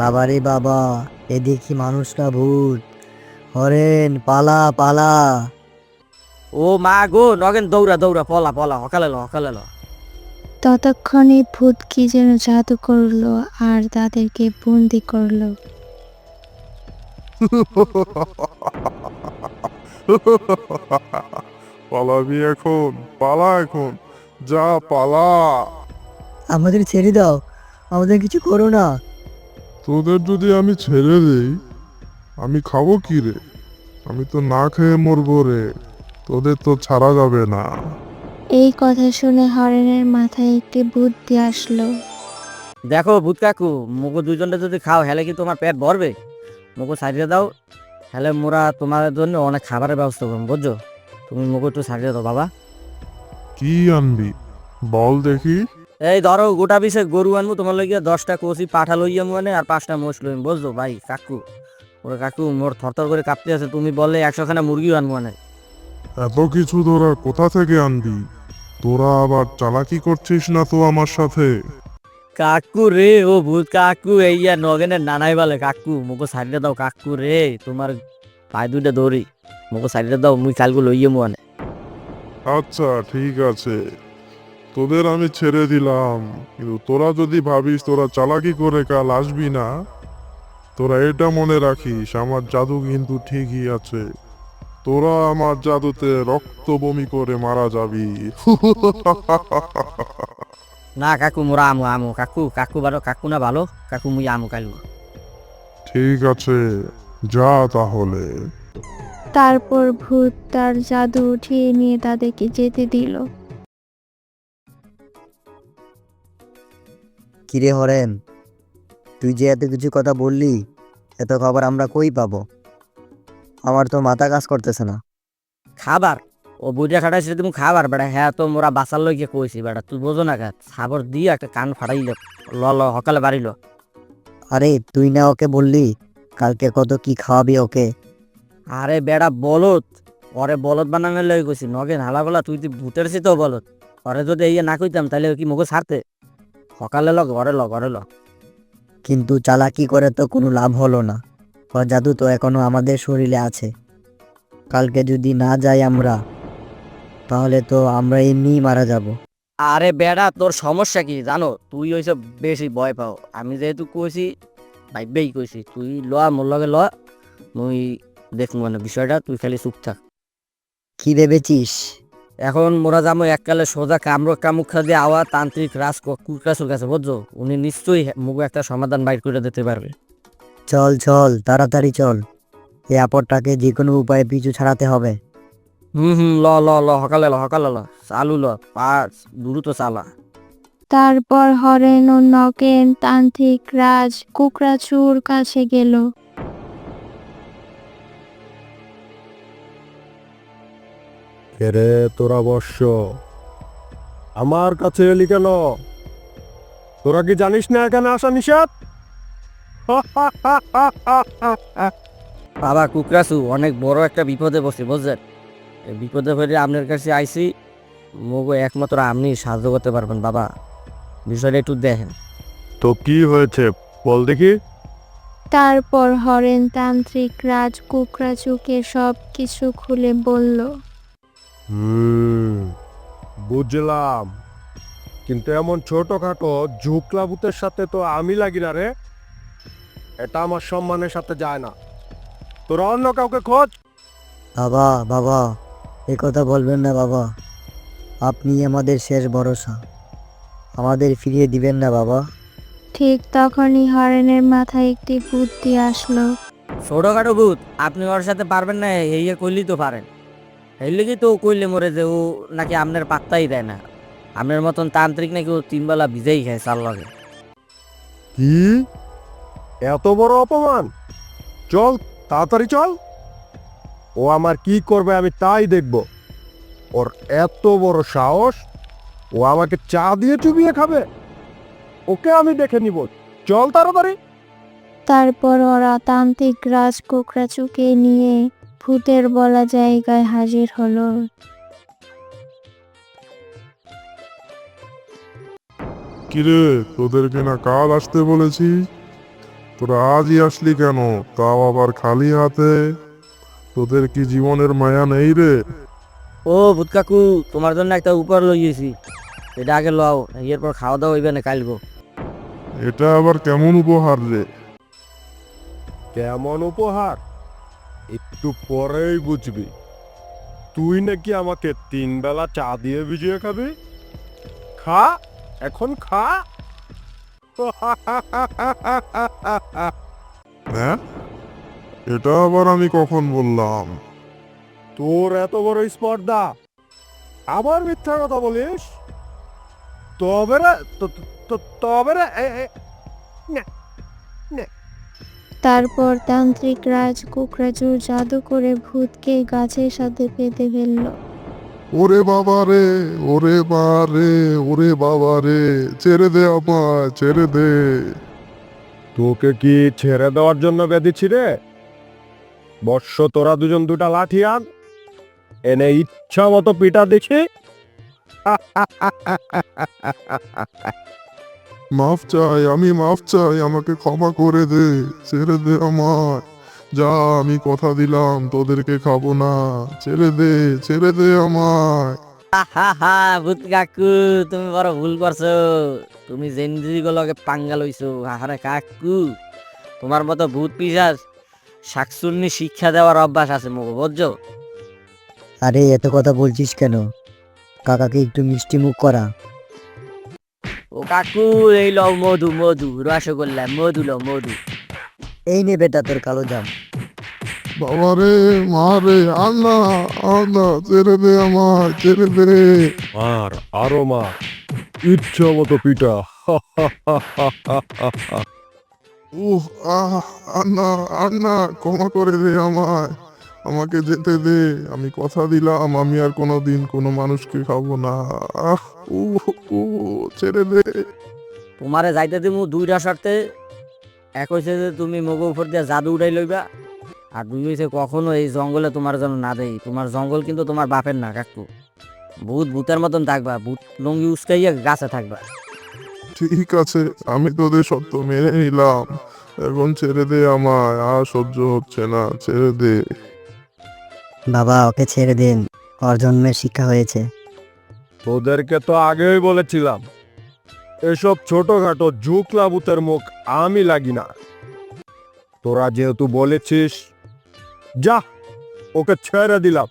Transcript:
বাবারে বাবা, এ দেখি মানুষ না ভূত। হরেন, পালা পালা। ও মা গো, নগেন দৌড়া দৌড়া, পলা পলা, হকালে ল হকালে ল। ততক্ষণে ভূত কি যেন জাদু করলো আর তাদেরকে বন্দি করলো। পালাবি এখন, পালা এখন, যা পালা। আমাদের ছেড়ে দাও, আমাদের কিছু করো না। তোদের যদি আমি ছেড়ে দেই, আমি খাবো কি রে? আমি তো না খেয়ে মরবো রে। তোদের তো ছাড়া যাবে না। এই কথা শুনে হরেনের মাথায় একটি বুদ্ধি আসলো। দেখো ভূত কাকু, মুগো দুজনটা যদি খাও হেলে কি তোমার পেট ভরবে? মুগো সারিয়ে দাও, হেলে মোরা তোমার জন্য অনেক খাবারের ব্যবস্থা করবো, বুঝছো? তুমি মুগো একটু সারিয়ে দাও বাবা। কি আনবি বল দেখি। এই ধরো গোটা পিছে গরু আনবো তোমার লইয়া, 10টা কচি পাঠা লইয়া মানে আর 5টা মোষ লইম, বুঝছো ভাই কাকু? ওরে কাকু, মোর থরথর করে কাঁপতে আছে, তুমি বললে 100খানা মুরগিও আনবো মানে। এত কিছু তোরা কোথা থেকে আনবি? তোরা আবার চালাকি করছিস না তো আমার সাথে? কাকু রে, ও ভূত কাকু, এইয়া নগেনের নানাই বলে কাকু মুখো সাইডে দাও কাকু রে, তোমার পায়ে দুইটা দৌড়ি, মুখো সাইডে দাও, মুই কালগু লইয়ে মানে। আচ্ছা ঠিক আছে, তোদের আমি ছেড়ে দিলাম, কিন্তু তোরা যদি ভাবিস তোরা চালাকি করে কাল আসবি না, তোরা এটা মনে রাখিস আমার জাদু কিন্তু ঠিকই আছে। তোরা আমার জাদুতে রক্ত বমি করে মারা যাবি। না কাকু, মোরা আমু আমু কাকু, কাকু ভালো কাকু না ভালো কাকু, মুই আমু কালগু। ঠিক আছে, যা তাহলে। তারপর ভূত তার জাদু উঠিয়ে নিয়ে তাদেরকে যেতে দিল। কিরে হরেন, তুই যে এত কিছু কথা বললি, এত খবর আমরা কই পাবো? আমার তো মাথা কাজ করতেছে না। খাবার ও বুঝে খাটাইছে তুমি খাবার বেড়া, হ্যাঁ তো মোরা বাসার লইকে কইছি বেড়া, তুই বোঝো না খা, সাবর দিয়ে একটা কান ফাটাইল। ল ল সকালে বাড়িল। আরে তুই না ওকে বললি কালকে কত কি খাওয়াবি ওকে? আরে বেড়া বলত, ওরে বলদ বানানো লই কইছি, নগেন হালাগোলা, তুই তুই ভূতের সে তো বলত। ওরে যদি ইয়ে না কইতাম তাহলে কি মুখে ছাড়তে? সকালে ল ঘরে ল ঘরে ল। কিন্তু চালাকি করে তো কোনো লাভ হলো না। ওর জাদু তো এখনো আমাদের শরীরে আছে। কালকে যদি না যাই আমরা, তাহলে তো আমরা এমনিই মারা যাব। আরে বেড়া, তোর সমস্যা কি জানো? তুই ওইসব বেশি ভয় পাও, আমি যেহেতু কইছি ভাইবেই কইছি, তুই ল মোর লগে ল, মুই দেখবো মানে বিষয়টা, তুই খালি চুপ থাক। কি ভেবেছিস? এখন মোরা যাবো এককালে সোজা কামুখা দিয়ে আওয়া তান্ত্রিক রাজ কুকাশুর কাছে, বুঝছো? উনি নিশ্চয়ই মুখ একটা সমাধান বাইর করে দিতে পারবে। চল চল, তাড়াতাড়ি চল। এই আপদটাকে যে কোনো উপায়ে পিছু ছাড়াতে হবে। ল ল ল সকালে ল সকালে ল, চালু ল, পাঁচ দ্রুত চালা। তারপর হরেন ও নগেন তান্ত্রিক রাজ কুকরাচুর কাছে গেল। রে তোরা বর্ষ, আমার কাছে এলি কেন? তোরা কি জানিস না এখানে আসা নিষেধ? বাবা কুকরাসু, অনেক বড় একটা বিপদে বসে, বুঝছেন? এই বিপদে পড়ে আপনার কাছে আইছি, মুগো একমাত্র আপনি সাহায্য করতে পারবেন বাবা, বিষয়টা একটু দেখেন। তো কি হয়েছে বল দেখি। তারপর হরেন তান্ত্রিক রাজ কুকরাচুকে সব কিছু খুলে বলল। বুঝলাম, কিন্তু এমন ছোটখাটো ঝুকলাবুতের সাথে তো আমি লাগি না রে। এটা আমার সম্মানের সাথে যায় না। তোরা অন্য কাউকে খোঁজ। বাবা বাবা, এ কথা বলবেন না বাবা। আপনি আমাদের শেষ ভরসা। আমাদের ফিরিয়ে দিবেন না বাবা। ঠিক তখনই হরেনের মাথায় একটি বুদ্ধি আসলো। ছোটখাটো ভূত, আপনি ওর সাথে পারবেন না, এই কইলেই তো পারেন। এই লেগেই তো ও কইলে মরে যে ও নাকি আপনার পাত্তাই দেয় না। আপনার মতন তান্ত্রিক নাকি ও 3 বেলা ভিজেই খায় চাল লাগে। কি এত বড় অপমান! চল তাড়াতাড়ি চল, ও আমার কি করবে আমি তাই দেখব। ওর এত বড় সাহস, ও আমাকে চা দিয়ে চুবিয়ে খাবে। ওকে আমি দেখে নিব। চল তাড়াতাড়ি। তারপর ওরা তান্ত্রিক রাজ কুকরাচুকে নিয়ে ভূতের বলা জায়গায় হাজির হলো। কিরে, তোদেরকে না কাল আসতে বলেছি? তোরা আজই আসলি কেন, তাও আবার খালি হাতে? তোদের কি জীবনের মায়া নেই রে? ও ভূত কাকু, তোমার জন্য একটা উপহার লই গেছি, এটা আগে লও, এরপর খাওয়া দাওয়া হইবে না কালগো। এটা আবার কেমন উপহার রে? কেমন উপহার একটু পরেই বুঝবি। তুই নাকি আমাকে 3 বেলা চা দিয়ে ভিজিয়ে খাবি। খা, এখন খা। হ্যাঁ, এটা আবার আমি কখন বললাম? তোর এত বড় স্পর্ধা, আবার মিথ্যা কথা বলিস? তবে রে, তবে রে, তারপর তান্ত্রিক রাজ কোকড়াচুর জাদু করে ভূতকে গাছের সাথে বেঁধে ফেলল। ওরে বাবা রে, ওরে বা রে, ওরে বাবা রে, ছেড়ে দে আমায়, ছেড়ে দে। তোকে কি ছেড়ে দেওয়ার জন্য বেঁধেছি রে? বর্ষ, তোরা দুজন দুটা লাঠি আন, এনে ইচ্ছা মতো পিটা দেখি। মাফ চাই, আমি মাফ চাই, আমাকে ক্ষমা করে দে, ছেড়ে দে আমায়। যা, আমি কথা দিলাম তোদেরকে খাবো না, ছেড়ে দে, ছেড়ে দে আমায়। হা হা, ভূত কাকু তুমি বড় ভুল করছো, তুমি জেনজিগো লগে পাঙ্গা লইছো। আরে কাকু, তোমার মতো ভূত পিশাচ শাকচুন্নি শিক্ষা দেওয়ার অভ্যাস আছে মুখ, বুঝছো? আরে এত কথা বলছিস কেন? কাকাকে একটু মিষ্টি মুখ করা। ও কাকু, এই লও মধু, মধু রসগোল্লা, মধু লও মধু। এই নে বেটা তোর কালো জাম। বাবা রে, মা রে, আল্লাহ, আল্লাহ, ছেড়ে দে আমায়, ছেড়ে দে। আর আরো মা, ইচ্ছা মতো পিটা। উহ, আহ, আন্না, আন্না, ক্ষমা করে দে আমায়, আমাকে যেতে দে, আমি কথা দিলাম আমি আর কোনোদিন কোনো মানুষকে খাবো না। আহ, ছেড়ে দে। তোমারে যাইতে দিমু দুইটা শর্তে। এক হইছে যে তুমি মগো উপর দিয়ে জাদু উড়াই লইবা, আর দুই হইছে কখনো এই জঙ্গলে তোমার জন্য না দেই। তোমার জঙ্গল কিন্তু তোমার বাপের না কাকু। ভূত ভূতের মতন থাকবা, ভূত লঙ্গি উস্কাইয়া গাছে থাকবা। ঠিক আছে, আমি তোদের শর্ত মেনে নিলাম, এখন ছেড়ে দে আমায়, আর সহ্য হচ্ছে না, ছেড়ে দে। বাবা ওকে ছেড়ে দিন, ওর জন্মের শিক্ষা হয়েছে। তোদেরকে তো আগেই বলেছিলাম, এসব ছোটখাটো জুকলাবুতের মুখ আমি লাগি না। তোরা যেহেতু বলেছিস, যা, ওকে ছেড়ে দিলাম।